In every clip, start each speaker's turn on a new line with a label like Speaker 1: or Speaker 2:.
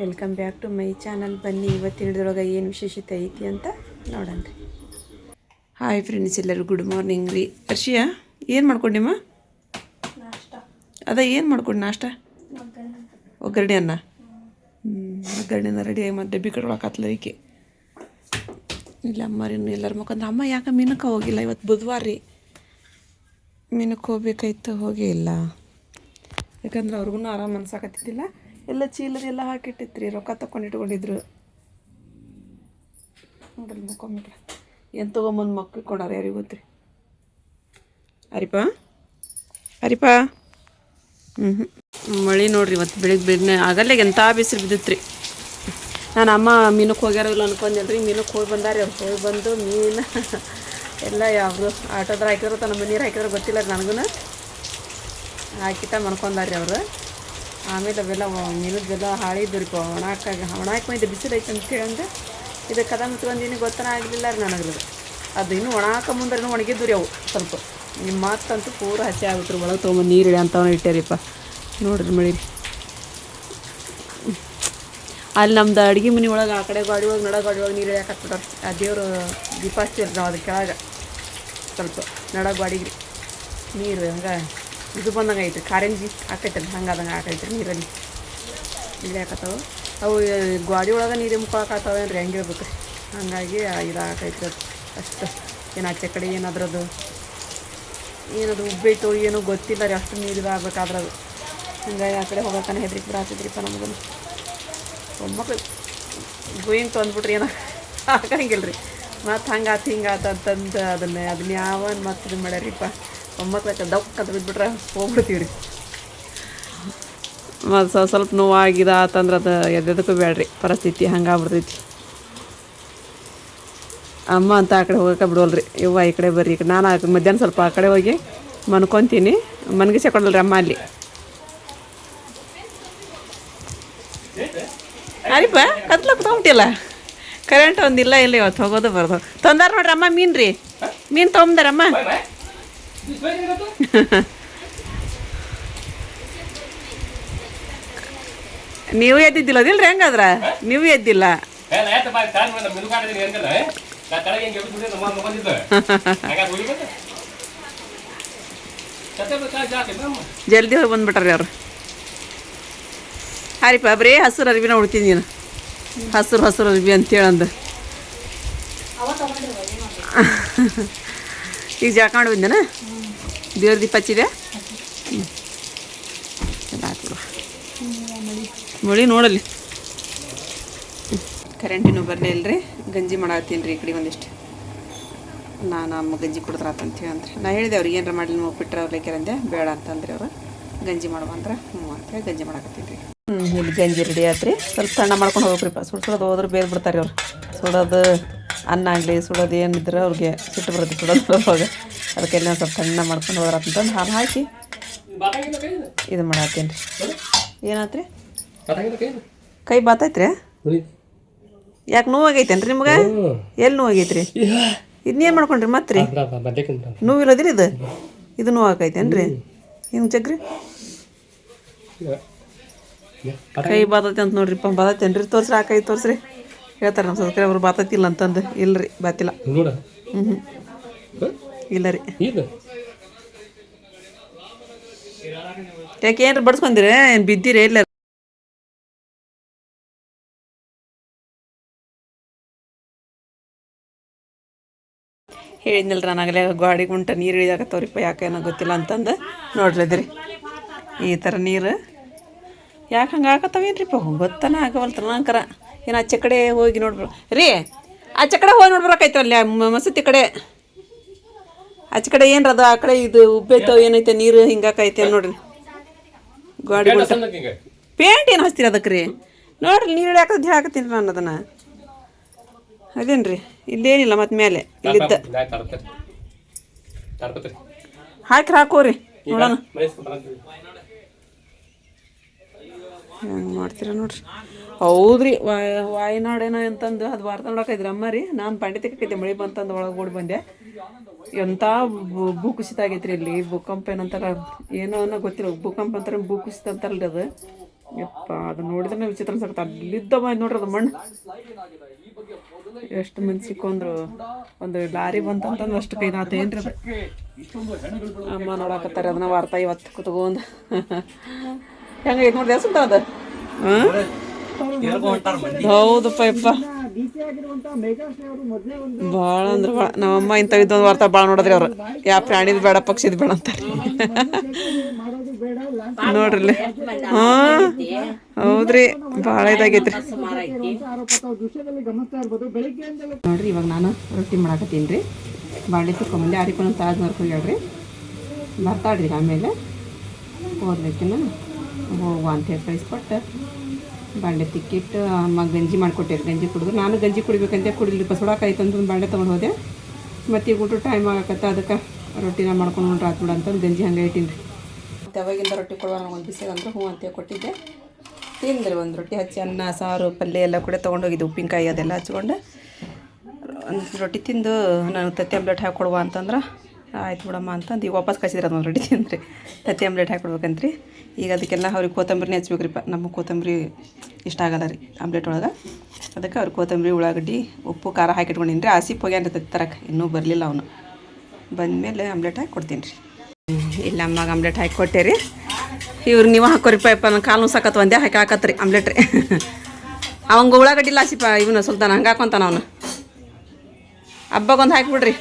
Speaker 1: Welcome back to my channel. ಬನ್ನಿ ಇವತ್ತಿನ ಹಿಡಿದೊಳಗೆ ಏನು ವಿಶೇಷತೆ ಐತಿ ಅಂತ ನೋಡೋಣ ರೀ. ಹಾಯ್ ಫ್ರೆಂಡ್ಸ್, ಎಲ್ಲರೂ ಗುಡ್ ಮಾರ್ನಿಂಗ್ ರೀ. ಅರ್ಷಿಯಾ, ಏನು ಮಾಡ್ಕೊಂಡಿಮ್ಮ? ಅದ ಏನು ಮಾಡ್ಕೊಂಡು ನಾಷ್ಟ? ಒಗ್ಗರಣೆ ಅನ್ನ. ಒಗ್ಗರಣೆನ ರೆಡಿಯಾಗಿ ಮತ್ತೆ ಡಬ್ಬಿ ಕಟ್ಕೊಳಕತ್ಲ ಈಕೆ. ಇಲ್ಲ ಅಮ್ಮರಿನ್ನು ಎಲ್ಲರ ಮುಖಂದ್ರೆ ಅಮ್ಮ ಯಾಕೆ ಮೀನಕ್ಕೆ ಹೋಗಿಲ್ಲ? ಇವತ್ತು ಬುಧವಾರ ರೀ, ಮೀನಕ್ಕೆ ಹೋಗ್ಬೇಕಾಯ್ತು, ಹೋಗೇ ಇಲ್ಲ. ಯಾಕಂದ್ರೆ ಅವ್ರಿಗೂ ಆರಾಮ ಅನ್ಸಾಕತ್ತಿದ್ದಿಲ್ಲ. ಎಲ್ಲ ಚೀಲದೆಲ್ಲ ಹಾಕಿಟ್ಟಿತ್ತು ರೀ, ರೊಕ್ಕ ತಗೊಂಡು ಇಟ್ಕೊಂಡಿದ್ರು. ನೋಡ್ರಿ ಮುಖ ಏನು ತೊಗೊಂಬಂದು ಮಕ್ಕಳು ಕೊಡಾರ, ಯಾರಿಗೆ ಗೊತ್ತ್ರಿ? ಹರಿಪ ಮಳೆ ನೋಡ್ರಿ ಇವತ್ತು ಬೆಳಿಗ್ಗೆ ಆಗಲ್ಲೇ ಎಂಥ ಬಿಸಿಲು ಬಿದ್ದಿತ್ತು ರೀ. ನಾನು ಅಮ್ಮ ಮೀನಕ್ಕೆ ಹೋಗ್ಯಾರೋ ಇಲ್ಲ ಅನ್ಕೊಂದಿಲ್ಲ ರೀ. ಮೀನಕ್ಕೆ ಹೋಗಿ ಬಂದಾರೆ ಅವ್ರು. ಹೋಗಿ ಬಂದು ಮೀನು ಎಲ್ಲ ಯಾವ್ದು ಆಟೋದ್ರ ಹಾಕಿದ್ರು ತನ್ನ ಮನೀರು ಹಾಕಿದ್ರೆ ಗೊತ್ತಿಲ್ಲ ರೀ ನನಗೂ. ಹಾಕಿಟ್ಟ ಮನ್ಕೊಂಡಾರ್ರಿ ಅವರು. ಆಮೇಲೆ ಅವೆಲ್ಲ ಮೀನದ್ದೆಲ್ಲ ಹಾಳಿದ್ದು ರೀ. ಒಣಾಕಿ ಬಂದಿದ್ದು ಬಿಸಿಲು ಐತೆ ಅಂತೇಳಿ ಅಂದ್ರೆ ಇದು ಕದ ಮುತ್ಕೊಂದಿನಿ ಗೊತ್ತನ ಆಗಲಿಲ್ಲ ರೀ ನನಗೆ. ಅದು ಇನ್ನೂ ಒಣಾಕ ಮುಂದೆ ಒಣಗಿದ್ದು ರೀ ಅವು ಸ್ವಲ್ಪ. ನಿಮ್ಮ ಮಾತಂತೂ ಪೂರ ಹಸಿ ಆಗುತ್ತೆ ರೀ. ಒಳಗೆ ತೊಗೊಂಬಂದು ನೀರು ಇಳಿ ಅಂತವನ್ನ ಇಟ್ಟಾರಿಪ್ಪ. ನೋಡ್ರಿ ಮಳಿ ಅಲ್ಲಿ ನಮ್ದು ಅಡುಗೆ ಮನೆ ಒಳಗೆ ಆ ಕಡೆ ಗಾಡಿ ಒಳಗೆ ಗಾಡಿ ಒಳಗೆ ನೀರು ಇಳಿಯಾಕೆ ಹತ್ಬಿಟ್ಟಾರೆ. ಆ ದೇವರು ದೀಪ ಹಚ್ತೀವಿ ನಾವು ಅದ್ರ ಕೆಳಗೆ ಸ್ವಲ್ಪ ಗಾಡಿಗೆ ನೀರು ಹಂಗೆ ಇದು ಬಂದಂಗೆ ಐತ್ರಿ. ಕಾರಂಜಿ ಹಾಕೈತಲ್ಲ ಹಂಗಾದಂಗೆ ಹಾಕೈತ್ರಿ ನೀರಲ್ಲಿ ಇಳಿಯಾಕತ್ತವು. ಅವು ಗಾಡಿ ಒಳಗೆ ನೀರು ಮುಕ್ಕಾಕತ್ತವೇನು ರೀ, ಹೆಂಗಿರ್ಬೇಕು ರೀ. ಹಾಗಾಗಿ ಇದು ಹಾಕೈತ್ರಿ. ಅದು ಅಷ್ಟು ಏನು ಆಚೆ ಕಡೆ ಏನಾದ್ರದ್ದು ಏನದು ಉಬ್ಬೈತೋ ಏನೋ ಗೊತ್ತಿಲ್ಲ ರೀ. ಅಷ್ಟು ನೀರು ಇದಾಗಬೇಕಾದ್ರೆ ಅದು ಹಂಗಾಗಿ ಆ ಕಡೆ ಹೋಗೋಕನ ಹೆದ್ರಿಕೆ ಬಿಡಾತಿದ್ರಿಪ್ಪ ನಮಗೂ. ಒಮ್ಮಕ್ಳು ಗೋಯಿಂಗ್ ತೊಂದ್ಬಿಟ್ರಿ ಏನೋ ಹಾಕಂಗಿಲ್ಲ ರೀ. ಮತ್ತು ಹಂಗೆ ಆತು ಹಿಂಗೆ ಆತು ಅಂತಂದು ಅದನ್ನ ಯಾವನ್ ಮತ್ತು ಇದು ಮಾಡ್ಯಾರಿಪ್ಪ. ಒಮ್ಮಕ್ಳು ದೌಕ್ ಅಂತ ಬಿದ್ದುಬಿಟ್ರೆ ಹೋಗ್ಬಿಡ್ತೀವಿ ರೀ. ಮತ್ತು ಸ್ವಲ್ಪ ನೋವಾಗಿದೆ ಆತಂದ್ರೆ ಅದು ಎದ್ದೆದಕ್ಕೂ ಬೇಡ್ರಿ, ಪರಿಸ್ಥಿತಿ ಹಂಗೆ ಆಗ್ಬಿಡ್ತೈತಿ. ಅಮ್ಮ ಅಂತ ಆ ಕಡೆ ಹೋಗೋಕೆ ಬಿಡೋಲ್ರಿ. ಇವ್ವ ಈ ಕಡೆ ಬರ್ರಿ, ಈ ಕಡೆ ನಾನು ಮಧ್ಯಾಹ್ನ ಸ್ವಲ್ಪ ಆ ಕಡೆ ಹೋಗಿ ಮನ್ಕೊತೀನಿ. ಮನ್ಗಿಸೆ ಕೊಡಲ್ರಿ ಅಮ್ಮ ಅಲ್ಲಿ. ಅರಿಪ ಕತ್ಲಕ್ಕೆ ತೊಗೊಂಬಿಟ್ಟಿಲ್ಲ. ಕರೆಂಟ್ ಒಂದಿಲ್ಲ ಇಲ್ಲ ಇವತ್ತು, ಹೋಗೋದು ಬರೋದು. ತೊಂದಾರ ನೋಡ್ರಿ ಅಮ್ಮ ಮೀನು ರೀ, ಮೀನು ತೊಗೊಂಬಂದಾರಮ್ಮ. ನೀವು ಎದ್ದಿದ್ದಿಲ್ಲ ಅದಿಲ್ಲ ರೀ? ಹೆಂಗಾದ್ರ ನೀವು ಎದ್ದಿಲ್ಲ? ಜಲ್ದಿ ಹೋಗಿ ಬಂದ್ಬಿಟ್ರಿ ಅವ್ರು. ಹಾರಿಪ್ಪ ಬರೀ ಹಸಿರು ಅರಿವಿನ ಉಡ್ತೀನಿ ನೀನು. ಹಸಿರು ಅರಿವಿ ಅಂತೇಳಂದು ಈಗ ಜಾಕ ಮಾಡಿ ಬಂದೇನ? ದೇವ್ರ ದೀಪ ಹಚ್ಚಿದೆ. ಹಾಕ್ಬಿಡು ಮಳಿ ನೋಡಲಿ. ಕರೆಂಟಿನೂ ಬರಲೇ ಇಲ್ಲರಿ. ಗಂಜಿ ಮಾಡತ್ತೀನಿ ರೀ ಈ ಕಡೆ ಒಂದಿಷ್ಟು. ನಾನು ಅಮ್ಮ ಗಂಜಿ ಕುಡಿದ್ರಾತಂತೀವಿ ಅಂದ್ರೆ ನಾ ಹೇಳಿದೆ ಅವ್ರಿಗೆ ಏನಾರ ಮಾಡಲಿ ಬಿಟ್ಟರೆ ಅವ್ರು ಅಂದೆ ಬೇಡ ಅಂತಂದ್ರೆ ಅವರು. ಗಂಜಿ ಮಾಡುವ ಅಂದ್ರೆ ಹ್ಞೂ ಅಂತೇಳಿ ಗಂಜಿ ಮಾಡಕತ್ತೀನಿ ರೀ. ಇಲ್ಲಿ ಗಂಜಿ ರೆಡಿ ಆಯ್ತು. ಸ್ವಲ್ಪ ಸಣ್ಣ ಮಾಡ್ಕೊಂಡು ಹೋಗ್ರಿಪ್ಪ. ಸುಡೋದು ಹೋದ್ರೆ ಬೇರೆ ಬಿಡ್ತಾರೆ ಅವ್ರು. ಸುಡೋದು ಅನ್ನ ಆಗಲಿ ಸುಡೋದು ಏನಿದ್ರೆ ಅವ್ರಿಗೆ ಸಿಟ್ಟು ಬರುತ್ತೆ. ಸುಡೋದು ಹೋಗ ಅದಕ್ಕೆಲ್ಲ ಸ್ವಲ್ಪ ಸಣ್ಣ ಮಾಡ್ಕೊಂಡು ಹೋದ್ರಂತಂದು ಹಾಲು ಹಾಕಿ ಇದು ಮಾಡತ್ತೀನಿ ರೀ. ಏನಾತ್ರಿ? ಕೈ ಬಾತೈತ್ರಿ? ಯಾಕೆ ನೋವಾಗೈತೇನು ರೀ ನಿಮ್ಗೆ? ಎಲ್ಲಿ ನೋವಾಗೈತ್ರಿ? ಇದನ್ನೇನು ಮಾಡ್ಕೊಂಡ್ರಿ ಮತ್ತೆ ರೀ? ನೋವಿರೋದಿಲ್ಲ ಇದು ನೋವಾಗೈತೇನು ರೀ? ಹಿಂಗೆ ಜಗ್ರಿ ಕೈ ಬಾತೈತಿ ಅಂತ ನೋಡ್ರಿಪ್ಪ. ಬಾತೈತೇನು ರೀ? ತೋರಿಸ್ರಿ, ಆ ಕೈ ತೋರಿಸ್ರಿ. ಹೇಳ್ತಾರೆ ನಮ್ಮ ಸಬ್ಸ್ಕ್ರೈಬರ್ ಬಾತೈತಿಲ್ಲ ಅಂತಂದು. ಇಲ್ಲ ರೀ ಬಾತಿಲ್ಲ. ಇಲ್ಲ ರೀ. ಯಾಕೆ ಏನ್ರಿ ಬಡ್ಸ್ಕೊಂದಿರಿ? ಏನು ಬಿದ್ದಿರಿ? ಇಲ್ಲ ಹೇಳಿದ್ನಲ್ರಿ ನಾನಾಗಲೇ ಗಾಡಿ ಗುಂಟ ನೀರು ಇಳಿಯಾಕತ್ತವ್ರಿಪ್ಪ. ಯಾಕೇನೋ ಗೊತ್ತಿಲ್ಲ ಅಂತಂದು ನೋಡ್ರಿ ಅದ್ರಿ ಈ ಥರ ನೀರು ಯಾಕೆ ಹಂಗೆ ಹಾಕತ್ತವೇನ್ರಿಪ್ಪ ಗೊತ್ತನ ಆಗವಲ್ತ ನಂಕರ. ಏನು ಆಚೆ ಕಡೆ ಹೋಗಿ ನೋಡ್ಬರು ರೀ, ಆಚೆ ಕಡೆ ಹೋಗಿ ನೋಡ್ಬರಕೈತ್ರ ಅಲ್ಲಿ ಮಸೂತಿ ಕಡೆ. ಆಚೆ ಕಡೆ ಏನ್ರ ಅದು ಆ ಕಡೆ ಇದು ಉಬ್ಬೈತೋ ಏನೈತೆ ನೀರು ಹಿಂಗಾಕೈತೆ ನೋಡ್ರಿ. ಗಾಡಿ ಗುಂಟ ಪೇಂಟ್ ಏನು ಹಚ್ತೀರಿ ಅದಕ್ಕೆ ರೀ? ನೋಡ್ರಿ ನೀರು ಇಳಿಯಾಕತ್ ಹಾಕತ್ತೀನಿ ನಾನು ಅದನ್ನು. ಅದೇನು ರೀ ಇಲ್ಲೇನಿಲ್ಲ ಮತ್ತು ಮೇಲೆ ಇಲ್ಲಿದ್ದ ಹಾಕೋರಿ ನೋಡೋಣ ಹೆಂಗೆ ಮಾಡ್ತೀರ ನೋಡ್ರಿ. ಹೌದ್ರಿ ವಾಯುನಾಡೇನೋ ಅಂತಂದು ಅದು ವಾರ್ತೆ ನೋಡಕೈದ್ರಿ ಅಮ್ಮ ರೀ. ನಾನು ಪಂಡಿತಕ್ಕೈತೆ ಮಳೆ ಬಂತಂದು ಒಳಗೆ ಓಡಿ ಬಂದೆ. ಎಂಥ ಭೂಕುಸಿತ ಆಗೈತ್ರಿ ಇಲ್ಲಿ. ಭೂಕಂಪ ಏನಂತಾರ ಏನೋ ಅನ್ನೋ ಗೊತ್ತಿಲ್ಲ. ಭೂಕಂಪ ಅಂತಾರೆ ಭೂಕುಸಿತ ಅಂತಾರಲ್ರಿ ಅದು. ಯಪ್ಪ ಅದು ನೋಡಿದ್ರೆ ವಿಚಿತ್ರ ಅನ್ಸಕತ್ತ. ಅಲ್ಲಿದ್ದವ ನೋಡ್ರಿ ಅದು ಮಣ್ಣು ಎಷ್ಟು ಮಂದಿ ಸಿಕ್ಕೊಂಡ್ರು. ಒಂದು ಲಾರಿ ಬಂತಂತಂದು ಅಷ್ಟು ಕೈದಾತ ಏನ್ರಿ ಅದು. ಅಮ್ಮ ನೋಡಕತ್ತಾರೆ ಅದನ್ನ ವಾರ್ತಾ ಇವತ್ತು ಕುತ್ಕೊಂಡು. ಹೆಂಗೈತೆ ನೋಡ್ರಿ ಸುಂಟ ಅದು. ಹೌದಪ್ಪ ಯಪ್ಪ, ಭಾಳ ಅಂದ್ರೆ ಭಾಳ. ನಮ್ಮಮ್ಮ ಇಂಥವು ಇದ್ದೊಂದು ವಾರ್ತಾ ಭಾಳ ನೋಡಿದ್ರಿ ಅವ್ರು. ಯಾವ ಪ್ರಾಣಿದ್ ಬೇಡ ಪಕ್ಷಿದ್ ಬೇಡ ಅಂತಾರೆ ನೋಡ್ರಿ. ಹಾಂ ಹೌದ್ರಿ, ಭಾಳ ಇದಾಗೈತ್ರಿ ನೋಡ್ರಿ. ಇವಾಗ ನಾನು ರೊಟ್ಟಿ ಮಾಡಾಕತ್ತೀನಿ ರೀ. ಬಾಂಡೆ ತುಕ್ಕೊಂಬಂದೆ ಆರಿಕೊಂಡು ತಾಜ್ ಮಾಡ್ಕೊಳ್ರಿ. ಬರ್ತಾಡ್ರಿ ಆಮೇಲೆ ಓದ್ಬೇಕಿನ ಹೋಗುವ ಅಂತೇಳಿ ಕಳಿಸ್ಕೊಟ್ಟು ಬಾಂಡೆ ತಿಕ್ಕಿಟ್ಟು ಅಮ್ಮ ಗಂಜಿ ಮಾಡಿಕೊಟ್ಟಿರಿ. ಗಂಜಿ ಕುಡಿದ್ರು. ನಾನು ಗಂಜಿ ಕುಡಿಬೇಕಂತ ಕುಡಿಲಿ ಸುಡಾಕಾಯ್ತು ಅಂತಂದು ಬಾಂಡೆ ತೊಗೊಂಡು ಹೋದೆ. ಮತ್ತು ಈಗ ಊಟ ಟೈಮ್ ಆಗಕತ್ತ, ಅದಕ್ಕೆ ರೊಟ್ಟಿನ ಮಾಡ್ಕೊಂಡು ಉಂಡ್ರೆ ಆತು ಬಿಡ ಅಂತಂದು ಗಂಜಿ ಹಂಗೆ ಇಟ್ಟೀನಿ ರೀ. ಮತ್ತು ಅವಾಗಿಂದ ರೊಟ್ಟಿ ಕೊಡುವ ಒಂದು ಬಿಸಿಗೆ ಅಂದ್ರೆ ಹ್ಞೂ ಅಂತೇಳಿ ಕೊಟ್ಟಿದ್ದೆ. ತಿಂದ್ರಿ ಒಂದು ರೊಟ್ಟಿ ಹಚ್ಚಿ ಅನ್ನ ಸಾರು ಪಲ್ಯ ಎಲ್ಲ ಕೂಡ ತೊಗೊಂಡೋಗಿದ್ದೆ. ಉಪ್ಪಿನಕಾಯಿ ಅದೆಲ್ಲ ಹಚ್ಕೊಂಡು ಒಂದು ರೊಟ್ಟಿ ತಿಂದು ನಾನು ತತ್ತಿ ಆಮ್ಲೆಟ್ ಹಾಕ್ಕೊಡುವ ಅಂತಂದ್ರೆ ಆಯ್ತು ಬಿಡಮ್ಮ ಅಂತಂದು ಈಗ ವಾಪಸ್ ಕಳಿಸಿದ್ರೆ ಅದೊಂದು ರೊಟ್ಟಿ ತಿಂದ್ರಿ. ತತ್ತಿ ಆಮ್ಲೆಟ್ ಹಾಕ್ಕೊಡ್ಬೇಕಂತ್ರಿ. ಈಗ ಅದಕ್ಕೆಲ್ಲ ಅವ್ರಿಗೆ ಕೊತ್ತಂಬರಿನೇ ಹಚ್ಬೇಕ್ರಿಪ್ಪ. ನಮಗೆ ಕೊತ್ತಂಬರಿ ಇಷ್ಟ ಆಗಲ್ಲ ರೀ ಆಮ್ಲೆಟ್ ಒಳಗೆ. ಅದಕ್ಕೆ ಅವ್ರಿಗೆ ಕೊತ್ತಂಬರಿ ಉಳ್ಳಾಗಡ್ಡಿ ಉಪ್ಪು ಖಾರ ಹಾಕಿಟ್ಕೊಂಡಿನಿ ರೀ. ಆಸಿ ಹೋಗ್ಯಾನ್ರಿ ತತ್ತಿ ತರಕ್ಕೆ, ಇನ್ನೂ ಬರಲಿಲ್ಲ ಅವನು. ಬಂದಮೇಲೆ ಆಮ್ಲೆಟ್ ಹಾಕಿ ಕೊಡ್ತೀನಿ ರೀ. ಇಲ್ಲ ಅಮ್ಮಗೆ ಆಮ್ಲೆಟ್ ಹಾಕಿ ಕೊಟ್ಟೆ ರೀ. ಇವ್ರಿಗೆ ನೀವು ಹಾಕೋರಿಪ್ಪ ಯಪ್ಪ, ನನ್ನ ಕಾಲು ಸಾಕತ್ತು ಒಂದೇ ಹಾಕಿ ಹಾಕತ್ರಿ ಆಮ್ಲೆಟ್ ರೀ. ಅವಂಗೆ ಉಳ್ಳಾಗಡ್ಡಿ ಇಲ್ಲ ಆಸಿಪ್ಪ, ಇವನು ಸುಲ್ತಾನ ಹಂಗೆ ಹಾಕೊಂತಾನ ಅವನು. ಹಬ್ಬಗೊಂದು ಹಾಕಿಬಿಡ್ರಿ,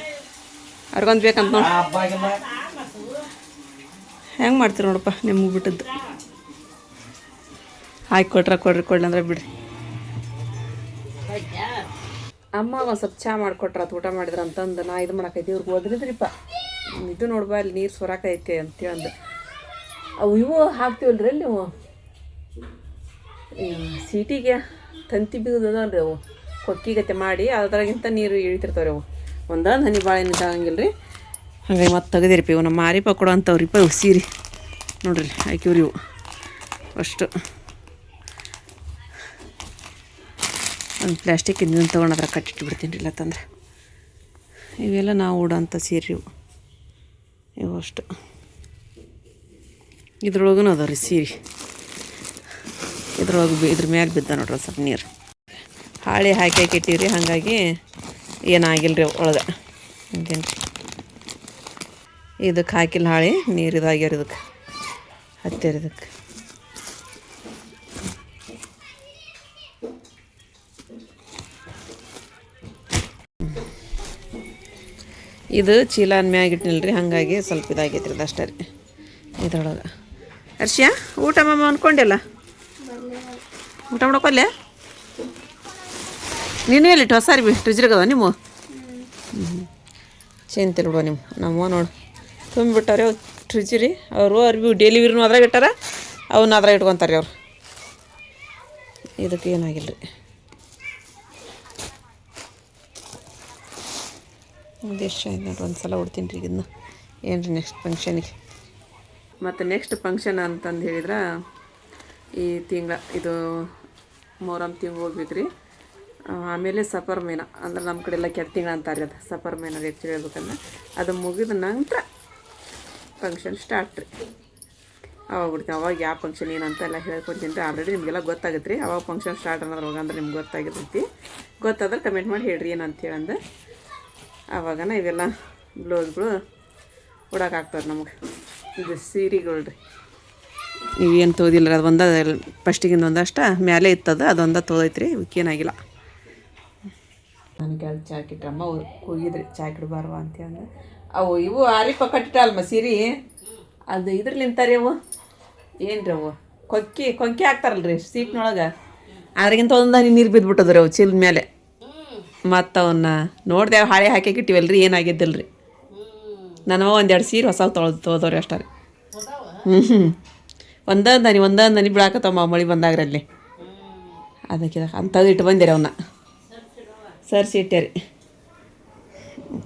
Speaker 1: ಅವ್ರಿಗೊಂದು ಬೇಕಂತ ನೋಡಿ. ಹೆಂಗೆ ಮಾಡ್ತೀರಿ ನೋಡಪ್ಪ ನಿಮ್ಗೆ ಬಿಟ್ಟದ್ದು. ಹಾಕಿ ಕೊಡ್ರಿ ಅಂದ್ರೆ ಬಿಡ್ರಿ. ಅಮ್ಮ ಒಂದು ಸ್ವಲ್ಪ ಚಹಾ ಮಾಡಿಕೊಟ್ರ ಊಟ ಮಾಡಿದ್ರ ಅಂತಂದು ನಾ ಇದು ಮಾಡಕೈತಿ. ಇವ್ರಿಗೆ ಓದ್ರಿದ್ರಿಪ್ಪ, ಇದು ನೋಡ್ಬಾ ಅಲ್ಲಿ ನೀರು ಸೊರಾಕೈತೆ ಅಂತೇಳಂದು. ಅವು ಇವು ಹಾಕ್ತೀವಲ್ರಿ ಅಲ್ಲಿ ನೀವು ಸೀಟಿಗೆ ತಂತಿ ಬಿದ್ದದಲ್ರಿ ಅವು ಕೊಕ್ಕಿಗತ್ತೆ ಮಾಡಿ ಅದ್ರಾಗಿಂತ ನೀರು ಇಳಿತಿರ್ತಾವ್ರಿ ಅವು. ಒಂದೊಂದು ಹನಿ ಭಾಳ ಏನಿದೆ ಹಂಗಿಲ್ಲ ರೀ. ಹಾಗಾಗಿ ಮತ್ತೆ ತೆಗೆದಿರಿಪ್ಪ ಇವು ನಮ್ಮ ಮಾರಿಪ್ಪ ಕೊಡೋ ಅಂಥವ್ರಿಪ್ಪ. ಇವು ಸೀರೆ ನೋಡ್ರಿ ಹಾಕಿವ್ರಿ ಇವು ಅಷ್ಟು. ಒಂದು ಪ್ಲಾಸ್ಟಿಕ್ ಇದನ್ನು ತೊಗೊಂಡು ಅದ್ರ ಕಟ್ಟಿಟ್ಬಿಡ್ತೀನಿ ರೀ. ಇಲ್ಲ ತಂದ್ರೆ ಇವೆಲ್ಲ ನಾವು ಉಡೋಂಥ ಸೀರೆ ಇವು ಅಷ್ಟು. ಇದ್ರೊಳಗೂ ಅದಾವ ರೀ ಸೀರೆ. ಇದ್ರೊಳಗೆ ಇದ್ರ ಮ್ಯಾಲೆ ಬಿದ್ದ ನೋಡ್ರಿ ಸ್ವಲ್ಪ ನೀರು. ಹಾಳೆ ಹಾಕಿ ಇಟ್ಟಿವ್ರಿ, ಹಾಗಾಗಿ ಏನಾಗಿಲ್ಲ ರೀ ಒಳಗೆ. ಹಂಗೇನು ರೀ ಇದಕ್ಕೆ ಹಾಕಿಲ್ಲ ಹಾಳೆ, ನೀರು ಇದಾಗ್ಯಾರ ಇದಕ್ಕೆ ಹತ್ತಿರ. ಇದಕ್ಕೆ ಇದು ಚೀಲ ಮ್ಯಾಗ ಇಟ್ಟಿಲ್ಲ ರೀ, ಹಾಗಾಗಿ ಸ್ವಲ್ಪ ಇದಾಗೈತ್ರಿ ಅದು ಅಷ್ಟೇ ರೀ. ಇದ್ರೊಳಗೆ ಹರ್ಷಿಯಾ ಊಟ ಮಾಮ ಅಂದ್ಕೊಂಡಿಲ್ಲ, ಊಟ ಮಾಡ್ಕೊಲ್ಲೇ ನೀನು ಎಲ್ಲಿಟ್ಟು ಹೊಸಾರಿ ಬಿ ಫ್ರಿಜ್ರಿಗದ ನಿಮ್ಮ ಚಿಂತಿಲ್ಲ ಬಿಡುವ ನಿಮ್ಮ ನಮ್ಮ ನೋಡಿ ತುಂಬಿಬಿಟ್ಟಾರೆ ಅವು ಫ್ರಿಜ್ ರೀ. ಅವರು ಅರ್ಬಿ ಡೈಲಿ ವೀರ್ನು ಅದ್ರಾಗ ಇಟ್ಟಾರ, ಅವನ್ನ ಅದ್ರಾಗ ಇಟ್ಕೊತಾರೆ ಅವ್ರು. ಇದಕ್ಕೆ ಏನಾಗಿಲ್ಲ ರೀ. ಎಷ್ಟು ಆಯ್ತು ನೋಡ್ರಿ, ಒಂದು ಸಲ ಉಡ್ತೀನಿ ರೀ ಇದನ್ನ. ಏನು ರೀ ನೆಕ್ಸ್ಟ್ ಫಂಕ್ಷನಿಗೆ. ಮತ್ತು ನೆಕ್ಸ್ಟ್ ಫಂಕ್ಷನ್ ಅಂತಂದು ಹೇಳಿದ್ರೆ ಈ ತಿಂಗಳ ಇದು ಮೊಹರಂ ತಿಂಗಳು ಹೋಗ್ಬೇಕು ರೀ. ಆಮೇಲೆ ಸಫರ್ ಮೇನ ಅಂದ್ರೆ ನಮ್ಮ ಕಡೆ ಎಲ್ಲ ಕೆಟ್ಟ ತಿಂಗಳು ಅಂತಾರೆ. ಅದು ಸಫರ್ ಮೇನ ಆ್ಯಕ್ಚುಲಿ ಹೇಳ್ಬೇಕಂದ್ರೆ ಅದು ಮುಗಿದ ನಂತರ ಫಂಕ್ಷನ್ ಸ್ಟಾರ್ಟ್ ರೀ. ಅವಾಗ ಬಿಡ್ತೀವಿ. ಅವಾಗ ಯಾವ ಫಂಕ್ಷನ್ ಏನಂತ ಎಲ್ಲ ಹೇಳ್ಕೊಡ್ತೀನಿ ರೀ. ಆಲ್ರೆಡಿ ನಿಮಗೆಲ್ಲ ಗೊತ್ತಾಗುತ್ತೆ ರೀ ಅವಾಗ ಫಂಕ್ಷನ್ ಸ್ಟಾರ್ಟ್ ಅನ್ನೋದ್ರೊಳಗೆ. ಅಂದ್ರೆ ನಿಮ್ಗೆ ಗೊತ್ತಾಗಿರ್ತೈತಿ. ಗೊತ್ತಾದ್ರೆ ಕಮೆಂಟ್ ಮಾಡಿ ಹೇಳ್ರಿ ಏನಂತ ಹೇಳಂದು. ಆವಾಗನ ಇವೆಲ್ಲ ಬ್ಲೌಸ್ಗಳು ಉಡೋಕ್ಕಾಗ್ತವೆ ನಮಗೆ. ಇದು ಸೀರೆಗಳು ರೀ ಇವೇನು ತೋದಿಲ್ಲ. ಅದು ಒಂದ ಫಸ್ಟಿಗಿಂದ ಒಂದಷ್ಟು ಮೇಲೆ ಇತ್ತದ, ಅದೊಂದ ತೋದೈತ್ರಿ. ಇವಕ್ಕೇನಾಗಿಲ್ಲ. ನನಗೆ ಅಲ್ಲಿ ಚಾಕಿಟ್ರಮ್ಮ ಅವ್ರು ಹೋಗಿದ್ರಿ ಚಾಕಿಡ್ಬಾರ್ವ ಅಂತಂದು. ಅವು ಇವು ಆರಿಪ ಕಟ್ಟಿಟ್ಟಲ್ಮ ಸೀರೆ ಅದು ಇದ್ರಲ್ಲಿ ನಿಂತಾರೆ ಅವು ಏನು ರೀ ಅವು ಕೊಂಕಿ ಹಾಕ್ತಾರಲ್ರಿ ಸೀಟ್ನೊಳಗೆ. ಅದ್ರಾಗಿಂತ ಒಂದು ನೀರು ಬಿದ್ದುಬಿಟ್ಟದ್ರಿ ಅವು ಚೀಲದ ಮೇಲೆ. ಮತ್ತು ಅವನ್ನ ನೋಡ್ದೆ ಹಾಳೆ ಹಾಕಿಟ್ಟಿವಲ್ರಿ, ಏನಾಗಿದ್ದಿಲ್ಲ ರೀ. ನಾನು ಒಂದೆರಡು ಸೀರೆ ಹೊಸ ತೊಗೊದವ್ರಿ ಅಷ್ಟೇ ರೀ. ಒಂದೊಂದು ಹನಿ ಬಿಡಾಕತ್ತಮ್ಮ ಮಳೆ ಬಂದಾಗ್ರಲ್ಲಿ. ಅದಕ್ಕೆ ಅಂಥದ್ದು ಇಟ್ಟು ಬಂದಿರಿ ಅವನ್ನ ಸರ್ಸಿ ಇಟ್ಟೆ ರೀ.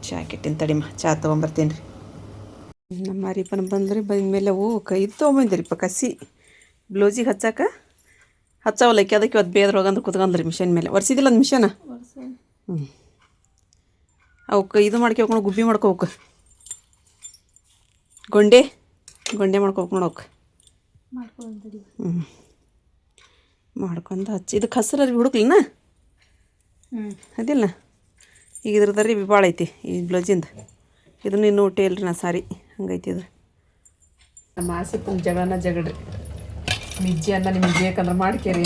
Speaker 1: ಚಾಕಿಟ್ಟಿನ ತಡಿಮ ಚಾ ತೊಗೊಂಬರ್ತೀನಿ ರೀ. ನಮ್ಮ ಮಾರಿಪ್ಪನ ಬಂದ್ರಿ. ಬಂದಮೇಲೆ ಅವು ಇದು ತೊಗೊಂಬಂದಿರಿಪ್ಪ ಕಸಿ ಬ್ಲೌಸಿಗೆ ಹಚ್ಚಾವಲ್ಲಕ್ಕಿ. ಅದಕ್ಕೆ ಇವತ್ತು ಬೇದ್ರೊಳಗಂದ್ರೆ ಕುತ್ಕೊಂಡ್ರಿ ಮಿಷನ್ ಮೇಲೆ. ಒರೆಸಿದಿಲ್ಲ ಅದು ಮಿಷನ್. ಅವಕ್ಕೆ ಇದು ಮಾಡ್ಕೋಬೇಕು, ಗುಬ್ಬಿ ಮಾಡ್ಕೋಬೇಕು, ಗೊಂಡೆ ಮಾಡ್ಕೋಬೇಕು ನೋಡೋಕೆ. ಮಾಡ್ಕೊಂಡು ಹಚ್ಚಿ ಇದಕ್ಕೆ ಹಸಿರು ಹುಡುಕ್ಲಿನ ಅದಿಲ್ಲ ಈಗ ಇದ್ರದ್ದು ರೀ ಭಾಳ ಐತಿ ಈ ಬ್ಲೌಸಿಂದ ಇದನ್ನು ಇನ್ನೂ ಊಟ ಇಲ್ರಿ ನಾ ಸಾರಿ ಹಂಗೈತಿ ಇದು ನಮ್ಮ ಆಸೆಪ್ಪನ ಜಗಡ್ರಿ ಮಿಜ್ಜಿ ಅನ್ನ ನಿಮಗೆ ಬೇಕಂದ್ರೆ ಮಾಡ್ಕೇರಿ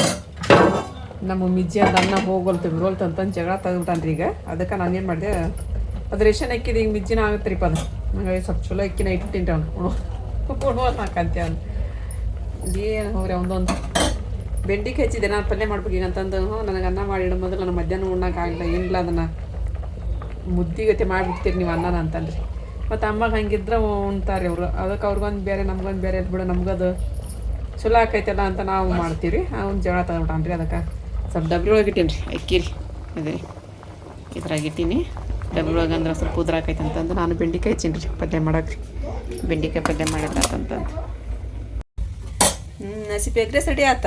Speaker 1: ನಮ್ಮ ಮಿಜ್ಜಿ ಅಂದ ಅನ್ನ ಹೋಗೋಲ್ತು ಅಂತಂದು ಜಗಳ ತೆಗೆದ್ಬಿಟ್ಟಾನ್ರಿ ಈಗ ಅದಕ್ಕೆ ನಾನೇನು ಮಾಡಿದೆ ಅದು ರೇಷನ್ ಅಕ್ಕಿದು ಈಗ ಮಿಜ್ಜಿನ ಆಗುತ್ತೆ ರೀ ಅದು ಹಂಗಾಗಿ ಸ್ವಲ್ಪ ಚಲೋ ಅಕ್ಕಿನ ಇಟ್ಟಿನಿ ಅವ್ನು ಉಣುವ ಹಾಕಂತೆ ಅವ್ನು ಏನು ಹೋಗ್ರಿ ಒಂದೊಂದು ಬೆಂಡಿಗೆ ಹೆಚ್ಚಿದೆ ನಾನು ಪಲ್ಯ ಮಾಡ್ಬೇಕು ಈಗ ಅಂತಂದು ನನಗೆ ಅನ್ನ ಮಾಡಿಡೋ ಮೊದಲು ನಾನು ಮಧ್ಯಾಹ್ನ ಉಣ್ಣೋಕ್ಕಾಗಲ್ಲ ಏನಿಲ್ಲ ಅದನ್ನು ಮುದ್ದಿಗತೆ ಮಾಡಿಬಿಡ್ತೀರಿ ನೀವು ಅನ್ನನ ಅಂತಂದ್ರಿ ಮತ್ತು ಅಮ್ಮಗೆ ಹಂಗಿದ್ರೆ ಉಣ್ತಾರೆ ಅವರು ಅದಕ್ಕೆ ಅವ್ರಿಗೊಂದು ಬೇರೆ ನಮ್ಗೊಂದು ಬೇರೆ ಬಿಡು ನಮ್ಗದು ಚಲೋ ಆಕೈತಲ್ಲ ಅಂತ ನಾವು ಮಾಡ್ತೀವಿ ಅವ್ನು ಜಗಳ ತಗೊಬಿಟ್ಟಾನ್ರಿ ಅದಕ್ಕೆ ಸ್ವಲ್ಪ ಡಬ್ರಿ ಒಳಗೆ ಇಟ್ಟೀನಿ ರೀ ಅಕ್ಕಿರಿ ಅದೇ ಇದ್ರಾಗ ಇಟ್ಟೀನಿ ಡಬ್ರಿ ಒಳಗೆ ಅಂದ್ರೆ ಸ್ವಲ್ಪ ಉದ್ರಾಕೈತೆ ಅಂತಂದು ನಾನು ಬೆಂಡಿಕಾಯಿ ಹಚ್ಚೀನಿ ರೀ ಪಲ್ಯ ಮಾಡಕ್ಕೆ ರೀ ಬೆಂಡಿಕಾಯಿ ಪಲ್ಯ ಮಾಡಿದ್ರಾತಂತಂದು ನಸಿಪಿ ಎಗ್ರೆಸ್ ರೆಡಿ ಆತ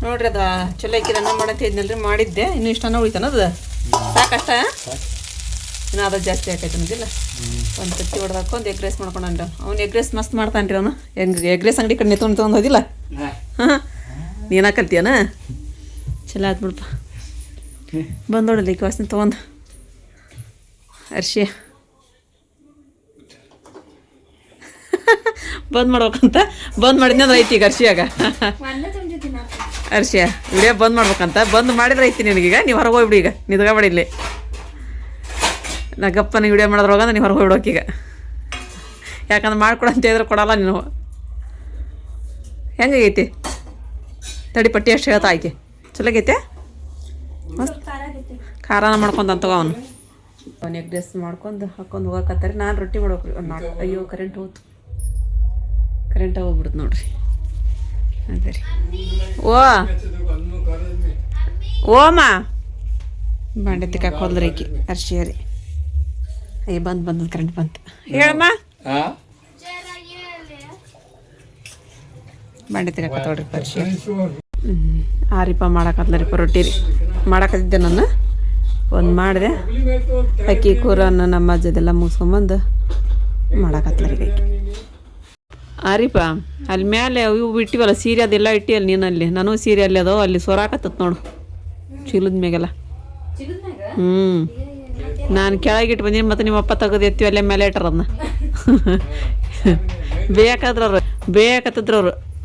Speaker 1: ನೋಡ್ರಿ ಅದು ಚಲೋ ಅಕ್ಕಿ ಅನ್ನ ಮಾಡಂತ ಇದ್ನಲ್ರಿ ಮಾಡಿದ್ದೆ ಇನ್ನೂ ಇಷ್ಟ ಅನ್ನ ಉಳಿತಾನ ಅದು ಸಾಕಷ್ಟ ಇನ್ನು ಅದು ಜಾಸ್ತಿ ಆಕೈತೆ ಅನ್ನೋದಿಲ್ಲ ಒಂದು ತತ್ತಿ ಹೊಡೆದಾಕ ಒಂದು ಎಗ್ ರೈಸ್ ಮಾಡ್ಕೊಂಡ ಅವ್ನು ಎಗ್ ರೈಸ್ ಮಸ್ತ್ ಮಾಡ್ತಾನೆ ರೀ ಅವನು ಎಗ್ ರೈಸ್ ಅಂಗಡಿ ಕಡೆ ತೊಗೊಂಡು ಹೋದಿಲ್ಲ ಹಾಂ ನೀನು ಕಲ್ತೀಯನ ಚಲೋ ಆಯ್ತು ಬಿಡಪ್ಪ ಬಂದೋಡಲ್ಲ ಈಗ ವಾಸನೆ ತೊಗೊಂಡು ಅರ್ಶಿ ಬಂದ್ ಮಾಡ್ಬೇಕಂತ ಬಂದ್ ಮಾಡಿದ್ನ ಅಂದ್ರೆ ಐತಿ ಈಗ ಅರ್ಶಿಯಾಗ ಅರ್ಶಿಯ ವಿಡಿಯೋ ಬಂದ್ ಮಾಡ್ಬೇಕಂತ ಬಂದ್ ಮಾಡಿದ್ರೆ ಐತಿ ನಿನಗೀಗ ನೀವು ಹೊರಗೆ ಹೋಗ್ಬಿಡಿ ಈಗ ನಿದ್ಗಬೇಡಿ ಇಲ್ಲಿ ನಾ ಗಪ್ಪನ ವಿಡಿಯೋ ಮಾಡೋದ್ರೊಳಗ ನೀವು ಹೊರಗೆ ಹೋಗ್ಬಿಡೋಕೀಗ ಯಾಕಂದ್ರೆ ಮಾಡ್ಕೊಡು ಅಂತ ಹೇಳಿದ್ರೆ ಕೊಡಲ್ಲ ನೀನು ಹೆಂಗಾಗೈತಿ ತಡಿ ಪಟ್ಟಿ ಅಷ್ಟು ಹೇಳ್ತಾ ಆಯ್ಕೆ ಚಲೋಗೈತೆ ಮಸ್ತ್ ಖಾರನ ಮಾಡ್ಕೊಂತ ಅಂತವ ಅವನು ಎಗ್ ರೈಸ್ ಮಾಡ್ಕೊಂಡು ಹಾಕೊಂಡು ಹೋಗಕತ್ತಾರೆ ನಾನು ರೊಟ್ಟಿ ಮಾಡ್ಬೇಕು ರೀ ಅಯ್ಯೋ ಕರೆಂಟ್ ಹೋಗ್ಬಿಡ್ತು ನೋಡ್ರಿ ಅದೇ ರೀ ಓಮ ಬಾಂಡೆ ತಿಕ್ಕಾಕ ಹೋದ್ರಿ ಈಕಿ ಅರ್ಶಿಯ ರೀ ಅಯ್ಯ ಬಂದು ಕರೆಂಟ್ ಬಂತು ಹೇಳಮ್ಮ ಬಾಂಡೆ ತಿಕ್ಕಾಕ ನೋಡ್ರಿ ಅರ್ಶಿಯ ಆರಿಪ ಮಾಡಕತ್ಲರಿಪ್ಪ ರೊಟ್ಟಿ ರೀ ಮಾಡಕತ್ತಿದ್ದೆ ನಾನು ಒಂದು ಮಾಡಿದೆ ಅಕ್ಕಿ ಕೂರನ್ನು ನಮ್ಮ ಅಜ್ಜದೆಲ್ಲ ಮುಗಿಸ್ಕೊಂಬಂದು ಮಾಡಕತ್ಲರಿಗೆ ಆರಿಪ ಅಲ್ಲಿ ಮೇಲೆ ಇವು ಇಟ್ಟಿವಲ್ಲ ಸೀರೆ ಅದೆಲ್ಲ ಇಟ್ಟಿವಲ್ಲ ನೀನಲ್ಲಿ ನಾನು ಸೀರೆ ಅಲ್ಲಿ ಅದೋ ಅಲ್ಲಿ ಸೊರಾಕತ್ತತ್ ನೋಡು ಚೀಲದ ಮ್ಯಾಗೆಲ್ಲ ನಾನು ಕೆಳಗಿಟ್ಟು ಬಂದೀನಿ ಮತ್ತು ನಿಮ್ಮ ಅಪ್ಪ ತೆಗೆದು ಎತ್ತೀವಿ ಅಲ್ಲೇ ಮೇಲೆ ಇಟ್ಟಾರ ಅದನ್ನ ಬೇಯಕತ್ತಿದ್ರು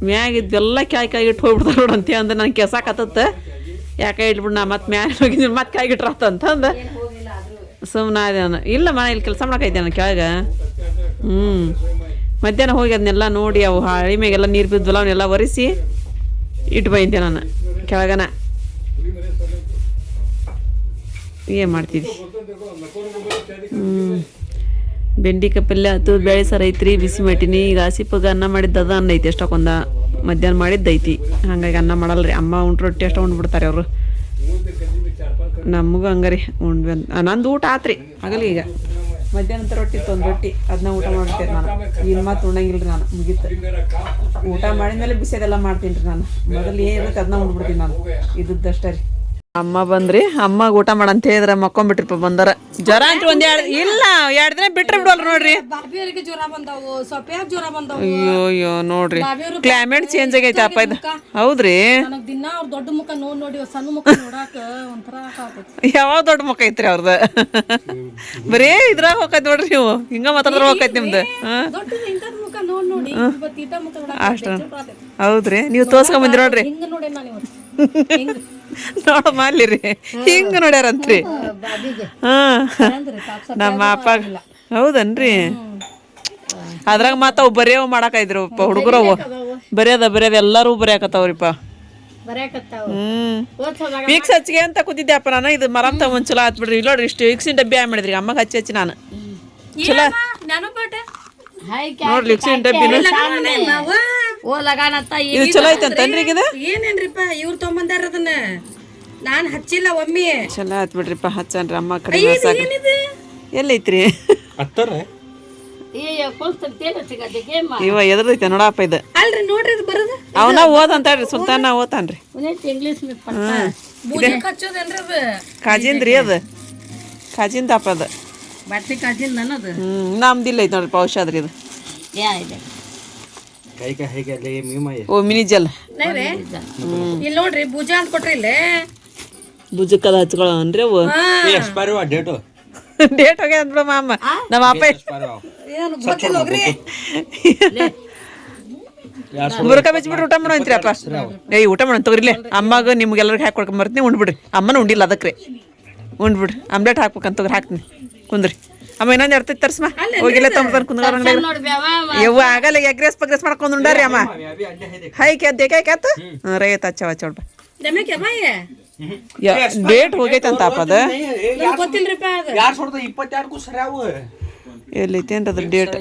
Speaker 1: ಮ್ಯಾಗಿದ್ದೆಲ್ಲ ಕೆಳಗೆ ಇಟ್ಟು ಹೋಗ್ಬಿಡ್ತಾರೆ ನೋಡಂತೆ ಅಂದ್ರೆ ನಾನು ಕೆಸಾಕತ್ತತ್ತ ಯಾಕೆ ಇಟ್ಬಿಡು ನಾ ಮತ್ತೆ ಮ್ಯಾಲೆ ಹೋಗಿದ್ದೀನಿ ಮತ್ತೆ ಕಾಯಿಗಿಟ್ರತ್ತ ಅಂತಂದು ಸುಮ್ಮನೆ ಅದೇ ನಾನು ಇಲ್ಲ ಇಲ್ಲಿ ಕೆಲಸ ಮಾಡಕೈತೆ ನಾನು ಕೆಳಗೆ ಮಧ್ಯಾಹ್ನ ಹೋಗಿ ಅದನ್ನೆಲ್ಲ ನೋಡಿ ಅವು ಹಳಿ ಮ್ಯಾಗೆಲ್ಲ ನೀರು ಬಿದ್ದಲ್ಲ ಅವನ್ನೆಲ್ಲ ಒರೆಸಿ ಇಟ್ಟು ಬೈಂತೆ ನಾನು ಕೆಳಗನ ಏನು ಮಾಡ್ತಿದ್ದಿ ಬೆಂಡಿಕಾಯಿ ಪಲ್ಯ ಆಯ್ತು ಬೇಳೆ ಸಾರು ಐತ್ರಿ ಬಿಸಿ ಮಾಡಿನಿ ಈಗ ಆಸಿಪಾಗ ಅನ್ನ ಮಾಡಿದ್ದು ಅದ ಅನ್ನ ಐತಿ ಎಷ್ಟಕ್ಕೊಂದ ಮಧ್ಯಾಹ್ನ ಮಾಡಿದ್ದೈತಿ ಹಾಗಾಗಿ ಅನ್ನ ಮಾಡಲ್ಲ ರೀ ಅಮ್ಮ ಉಂಟು ರೊಟ್ಟಿ ಅಷ್ಟು ಉಂಡ್ಬಿಡ್ತಾರೆ ಅವರು ನಮಗೂ ಹಂಗಾರಿ ಉಂಡ್ವಿ ನಂದು ಊಟ ಆತ್ರಿ ಆಗಲಿ ಈಗ ಮಧ್ಯಾಹ್ನ ರೊಟ್ಟಿ ಇತ್ತು ಒಂದು ರೊಟ್ಟಿ ಅದನ್ನ ಊಟ ಮಾಡ್ತೇನೆ ನಾನು ಇನ್ನು ಮಾತು ಉಣ್ಣಂಗಿಲ್ಲ ರೀ ನಾನು ಮುಗೀತು ಊಟ ಮಾಡಿದ್ಮೇಲೆ ಬಿಸಿ ಅದೆಲ್ಲ ಮಾಡ್ತೀನಿ ರೀ ನಾನು ಮೊದಲು ಏನಿರುತ್ತೆ ಅದನ್ನ ಉಂಡ್ಬಿಡ್ತೀನಿ ನಾನು ಇದ್ದಷ್ಟೇ ರೀ ಅಮ್ಮ ಬಂದ್ರಿ ಅಮ್ಮ ಊಟ ಮಾಡಂತ ಹೇಳಿದ್ರೆ ಮಕ್ಕೊಂಡ್ಬಿಟ್ರಿಪ್ಪ ಬಂದಾರ ಜ್ವರ ಅಂತ ಒಂದ್ ಇಲ್ಲ 2 ದಿನ ಬಿಟ್ರೆ ಬಿಡೋಲ್ರಿ ನೋಡ್ರಿ ಅಯ್ಯೋ ನೋಡ್ರಿ ಕ್ಲೈಮೇಟ್ ಚೇಂಜ್ ಆಗೈತೆ ಅಪ್ಪ ಇದು ಹೌದ್ರಿ ಯಾವಾಗ ದೊಡ್ಡ ಮುಖ ಐತ್ರಿ ಅವ್ರದ ಬರೀ ಇದ್ರಾಗ ಹೋಗೈತ್ ನೋಡ್ರಿ ನೀವು ಹಿಂಗ ಮಾತಾಡಿದ್ರ ಹೋಗೈತಿ ನಿಮ್ದು ಅಷ್ಟ ಹೌದ್ರಿ ನೀವು ತೋರ್ಸ್ಕೊಂಡ್ ಬಂದ್ರಿ ನೋಡ್ರಿ ನೋಡಮ್ಮ ಅಲ್ಲಿ ರೀ ಹಿಂಗ ನೋಡ್ಯಾರಂತ್ರಿ ನಮ್ಮ ಅಪ್ಪ ಹೌದನ್ರಿ ಅದ್ರಾಗ ಮಾತ ಅವು ಬರೆಯವ್ ಮಾಡಾಕೈದ್ರಪ್ಪ ಹುಡುಗರವು ಬರೆಯದ ಎಲ್ಲಾರು ಬರೆಯಾಕತ್ತಾವ್ರಿಪ್ಪ ವೀಕ್ಸ್ ಹಚ್ಚಿಗೆ ಅಂತ ಕೂತಿದ್ದೆ ಅಪ್ಪ ನಾನು ಇದು ಮರ ತಗೊಂಡ್ ಚಲೋ ಆತ್ ಬಿಡ್ರಿ ಇಲ್ಲ ನೋಡ್ರಿ ಇಷ್ಟು ವೀಕ್ಸಿನ ಡಬ್ಬಿ ಮಾಡಿದ್ರಿ ಅಮ್ಮಗೆ ಹಚ್ಚಿ ನಾನು ಚಲೋ ನೋಡ್ರಿ ವೀಕ್ಸಿನ ಡಬ್ಬಿನ ಇದು ಚಲೋ ಐತಂತನ್ರಿ ಈಗ
Speaker 2: ಏನೇನ್ರಿಪ್ಪ ಇವ್ರು ತೊಗೊಂಬಂದಾರ ಅದನ್ನ ನಾನ್ ಹಚ್ಚಿಲ್ಲ ಒಮ್ಮೆ
Speaker 1: ಚಲೋ ಆತ್ ಬಿಡ್ರಿಪ್ಪ ಹಚ್ಚನ್ರಿ ಅಮ್ಮ ಕಡೆ ಎಲ್ಲೈತ್ರಿ ಇವ ಎದ್ರೈತೆ ನೋಡಪ್ಪ ಇದು
Speaker 2: ಅಲ್ರಿ ನೋಡ್ರಿ ಇದು ಬರೋದು
Speaker 1: ಅವನ ಓದಂತ ಹೇಳ್ರಿ ಸುಲ್ತಾನ ಓದ್ತಾನ್ರಿ ಕಾಜಿಂದ್ರಿ ಅದು ಕಾಜಿಂದಪ್ಪ ಅದು
Speaker 2: ಬಟ್ಟಿ ಕಾಜಿಂದ ಅನ್ನೋದು
Speaker 1: ನಮ್ದಿಲ್ಲ ಐತೆ ನೋಡ್ರಿ ಔಷಧ ರೀ ಇದು ಓ ಮಿನಿ ಜಲ್
Speaker 2: ನೈವ್ರಿ ಇಲ್ಲಿ ನೋಡ್ರಿ ಭುಜಾ ಅಂತ ಕೊಟ್ರಿ ಇಲ್ಲೇ
Speaker 1: ಭುಜಕ್ಕದ ಹಚ್ಕೊಳ್ಳೋ ಅನ್ರಿ ಅವು ಡೇಟ್ ಹೋಗ್ಯ ಅಂದ್ಬಿಡಮ್ಮ ಅಮ್ಮ ನಮ್ಮ ಅಪ್ಪ
Speaker 2: ಏನು ಗೊತ್ತಿಲ್ಲ ಹೋಗ್ರಿ
Speaker 1: ಮುರುಕ ಬೆಚ್ಬಿಟ್ರೆ ಊಟ ಮಾಡೋ ಅಂತ್ರಿ ಅಪ್ಪ ಏಯ್ ಊಟ ಮಾಡೋಣ ತಗೋರಿಲೆ ಅಮ್ಮಗೆ ನಿಮ್ಗೆಲ್ಲರಿಗೆ ಹಾಕಿ ಕೊಡ್ಕೊಂಬರ್ತೀನಿ ಉಂಡ್ಬಿಡ್ರಿ ಅಮ್ಮನ ಉಂಡಿಲ್ಲ ಅದಕ್ಕೆ ರೀ ಉಂಡ್ಬಿಡ್ರಿ ಆಮ್ಲೆಟ್ ಹಾಕ್ಬೇಕಂತ ತಗೋರಿ ಹಾಕ್ತೀನಿ ಕುಂದ್ರಿ ಅಮ್ಮ ಇನ್ನೊಂದು ಇರ್ತೈತಿ ತರ್ಸಮ್ಮ ಹೋಗಿಲ್ಲ ತೊಂಬರ್ತಾನೆ ಕುಂದ್ರ ಯವ್ವ ಆಗಲ್ಲ ಎಗ್ರೆಸ್ ಪಗ್ರೆಸ್ ಮಾಡ್ಕೊಂಡು ಉಂಡಾರಿ ಅಮ್ಮ ಹಾಯ್ಕೆ ಅದು ದೇಕಾಯ್ಕಾತು ಹ್ಞೂ ರೈತ ಹಚ್ಚವ ಹಚ್ಚೋಳ್ಬ
Speaker 2: ದಮಕ್ಕೆ ಬಾಯ
Speaker 1: ಡೇಟ್ ಹೋಗೈತಂತ ಅಪ್ಪ ಅದು
Speaker 2: ಗೊತ್ತಿಲ್ರಿಪ್ಪ ಅದು
Speaker 1: ಎಲ್ಲೈತಿ ಏನ್ರಿ ಅದ್ರ ಡೇಟ್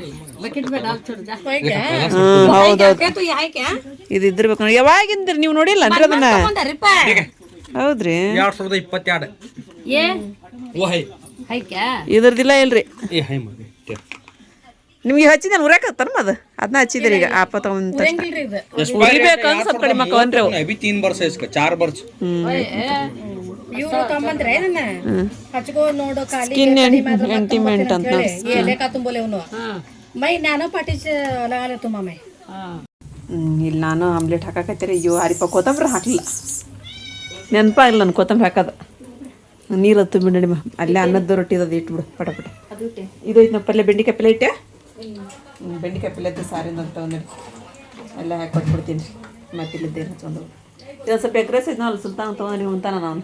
Speaker 2: ಹೋಯ್ಕೆ
Speaker 1: ಹೌದೌದು
Speaker 2: ಹಾಯ್ಕೆ
Speaker 1: ಇದು ಇದ್ದಿರ್ಬೇಕು ಯಾವಾಗಿಂದ್ರಿ ನೀವು ನೋಡಿಲ್ಲ ಅಂದ್ರೆ ಅದನ್ನ
Speaker 2: ಬಂದಾರಿಪ್ಪ
Speaker 1: ಹೌದ್ರಿ
Speaker 3: 2022
Speaker 2: ಏ ಹಾಯ್ಕೆ
Speaker 1: ಇದ್ರದಿಲ್ಲ ಇಲ್ರಿ ನಿಮ್ಗೆ ಹಚ್ಚಿದ ಉರಾಕತ್ತಾರ ಅದು ಅದನ್ನ ಹಚ್ಚಿದ್ರಿ ಈಗ ಆಪ ತಗೊಂಡ್
Speaker 2: ಹೆಂಗಿಲ್ರಿ ಇದು
Speaker 1: ಉರಿಬೇಕಂದ್ರೆ ಸ್ವಲ್ಪ ಕಡಿಮೆ ಅಕ್ಕವನ್ರಿ ಅವು
Speaker 3: अभी 3 वर्ष है इसका 4 वर्ष
Speaker 2: ಇವ್ರು ತೊಂಬಂದ್ರೆ ಇದನ್ನ ಹಚ್ಕೋ ನೋಡು ಖಾಲಿ
Speaker 1: ಸ್ಕಿನ್ ಎಂಟಿಮೆಂಟ್ ಅಂತ
Speaker 2: ಲೇಖಾ ತುಂಬೋಲೆ ಇವನು ಮೈ ನಾನು ಪಾಟಿಸ್ ಲಗಾಲೆ ತುಂಬ ಮೈ
Speaker 1: ಇಲ್ಲಿ ನಾನು ಆಮ್ಲೆಟ್ ಹಾಕಾಕತ್ತೀರಿ ಅಯ್ಯೋ ಆರಿಪ ಕೊತ್ತಂಬರಿ ಹಾಕಲಿಲ್ಲ ನೆನಪ ಇಲ್ಲ ನಾನು ಕೊತ್ತಂಬರಿ ಹಾಕೋದು ನೀರು ಹತ್ತು ಬಿಡಿ ಅಲ್ಲೇ ಅನ್ನದ ರೊಟ್ಟಿ ಅದು ಇಟ್ಬಿಡು ಪಟ ಪಟ ಇದು ಐತೆ ನಾವು ಪಲ್ಯ ಬೆಂಡೆಕಾಯಿ ಪಲ್ಯ ಇಟ್ಟೆ ಬೆಂಡೆಕಾಯಿ ಪಲ್ಯ ಇದ್ದು ಸಾರಿಂದ ಅಂತ ಒಂದು ಎಲ್ಲ ಹಾಕಿ ಕೊಟ್ಬಿಡ್ತೀನಿ ಮತ್ತೆ ಇಲ್ಲಿದ್ದೇನು ಹಚ್ಕೊಂಡು ಇದು ಸ್ವಲ್ಪ ಎಗ್ರೆಸ್ ಐತೆ ಅಲ್ಲಿ ಸುಲ್ತಾನ ತೊಗೊಂಡು ಉಂತಾನ ನಾನು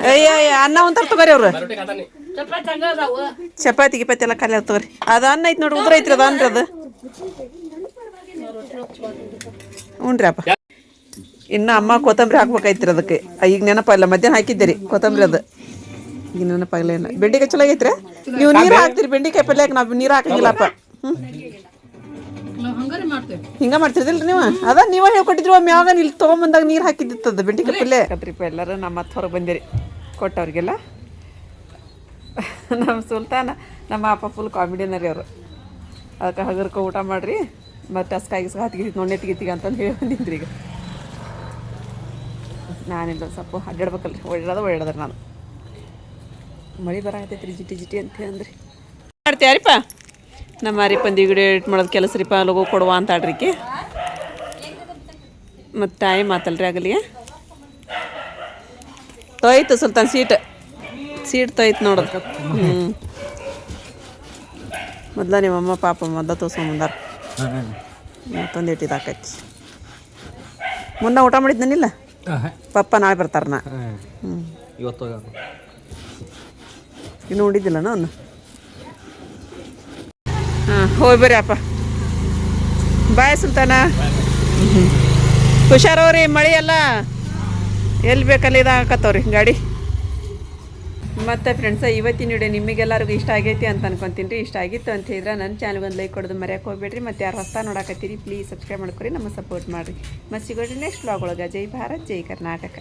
Speaker 1: ಅಯ್ಯ ಅನ್ನ ಒಂಥರ ತಗೋರಿ ಅವ್ರು ಚಪಾತಿ ಗಿಪಾತಿ ಎಲ್ಲ ಖಾಲಿ ತಗೋರಿ ಅದು ಅನ್ನ ಐತಿ ನೋಡಿ ಉದ್ರ ಐತ್ರಿ ಅದು ಅನ್ರಿ ಅದು ಹ್ಞೂ ಅಪ್ಪ ಇನ್ನು ಅಮ್ಮ ಕೊತ್ತಂಬರಿ ಹಾಕ್ಬೇಕಾಯ್ತಿರಿ ಅದಕ್ಕೆ ಈಗ ನೆನಪಿಲ್ಲ ಮಧ್ಯಾಹ್ನ ಹಾಕಿದ್ದೀರಿ ಕೊತ್ತಂಬರಿ ಅದು ಈಗ ನೆನಪಾಗಲ್ಲ ಇಲ್ಲ ಬೆಂಡೆಕಾಯಿ ಚಲೋ ಆಗೈತ್ರಿ ನೀವು ನೀರು ಹಾಕ್ತೀರಿ ಬೆಂಡೆಕಾಯಿ ಪಲ್ಯಕ್ಕೆ ನಾವು ನೀರು ಹಾಕಂಗಿಲ್ಲಪ್ಪ ಹಿಂಗೆ ಮಾಡ್ತಿರ್ದಿಲ್ರಿ ನೀವು ಅದ ನೀವೇ ಹೇಳ್ಕೊಟ್ಟಿದ್ರಿ ಒಮ್ಮೆ ಯಾವಾಗ ಇಲ್ಲಿ ತೊಗೊಂಬಂದಾಗ ನೀರು ಹಾಕಿದ್ದಿತ್ತದ ಬೆಂಡೆಕಾಯಿ ಪಲ್ಯ ಕತ್ರಿಪ್ಪ ಎಲ್ಲರೂ ನಮ್ಮ ಮತ್ತೆ ಹೊರಗೆ ಬಂದಿರಿ ಕೊಟ್ಟವ್ರಿಗೆಲ್ಲ ನಮ್ಮ ಸುಲ್ತಾನ ನಮ್ಮ ಅಪ್ಪ ಫುಲ್ ಕಾಮಿಡಿಯನ್ನ ರೀ ಅವರು ಅದಕ್ಕೆ ಹಗರ್ಕೊ ಊಟ ಮಾಡಿರಿ ಮತ್ತು ಅಸ್ಕಾಗಿ ಹತ್ತಿಗೆ ನೋಣ್ಣೆ ತೆಗಿತೀಗ ಅಂತಂದು ಹೇಳಿ ಬಂದಿದ್ರಿ ಈಗ ನಾನಿಲ್ಲ ಸ್ವಲ್ಪ ಅಡ್ಡಾಡ್ಬೇಕಲ್ರಿ ಓಡಾಡ್ರಿ ನಾನು ಮಳೆ ಬರಾಕತ್ತೈತ್ರಿ ಜಿಟಿ ಜಿಟಿ ಅಂತ ಅಂದ್ರಿ ಮಾಡ್ತೀಯಾರಿಪ್ಪ ನಮ್ಮ ಅರಿಪಂದಿ ವಿಡಿಯೋ ಎಡಿಟ್ ಮಾಡೋದು ಕೆಲಸ ರೀಪ ಲಗೋ ಕೊಡುವ ಅಂತ ಆಡ್ರಿಕಿ ಮತ್ತು ಟೈಮ್ ಆತಲ್ರಿ ಆಗಲಿ ತೊಯ್ತು ಸುಲ್ತಾನ್ ಸೀಟ್ ತೊಯ್ತು ನೋಡೋದು ಹ್ಞೂ ಮೊದಲ ನಿಮ್ಮಮ್ಮ ಪಾಪ ಮೊದಲ ತೋರ್ಸ್ಕೊಂಬಂದಾರ ಮತ್ತೊಂದು ಇಟ್ಟಿದ್ದು ಹಾಕೈತಿ ಮುನ್ನ ಊಟ ಮಾಡಿದ್ನಿಲ್ಲ ಪಪ್ಪ ನಾಳೆ ಬರ್ತಾರ ನಾ ಹ್ಞೂ
Speaker 3: ಇವತ್ತು
Speaker 1: ಇನ್ನು ಉಂಡಿದ್ದಿಲ್ಲ ನಾನು ಹಾಂ ಹೋಗಿ ಬರ್ರಿ ಅಪ್ಪ ಬಾಯ್ ಸುಲ್ತಾನ ಹುಷಾರವ್ರಿ ಮಳೆ ಎಲ್ಲ ಎಲ್ಲಿ ಬೇಕಲ್ಲಿ ಇದಾಕತ್ತವ್ರಿ ಗಾಡಿ ಮತ್ತು ಫ್ರೆಂಡ್ಸ ಇವತ್ತಿನ ವಿಡಿಯೋ ನಿಮಗೆಲ್ಲರಿಗೂ ಇಷ್ಟ ಆಗೈತಿ ಅಂತ ಅನ್ಕೊತೀನಿ ರೀ ಇಷ್ಟ ಆಗಿತ್ತು ಅಂತ ಹೇಳಿದ್ರೆ ನನ್ನ ಚಾನಲ್ಗೊಂದು ಲೈಕ್ ಕೊಡೋದು ಮರ್ಯಾಕೆ ಹೋಗ್ಬೇಡ್ರಿ ಮತ್ತು ಯಾರು ಹೊಸ ನೋಡಕತ್ತೀರಿ ಪ್ಲೀಸ್ ಸಬ್ಸ್ಕ್ರೈಬ್ ಮಾಡ್ಕೊರಿ ನಮ್ಮ ಸಪೋರ್ಟ್ ಮಾಡಿರಿ ಮತ್ತು ಸಿಗೋರಿ ನೆಕ್ಸ್ಟ್ ವ್ಲಾಗ್ ಒಳಗೆ ಜೈ ಭಾರತ್ ಜೈ ಕರ್ನಾಟಕ.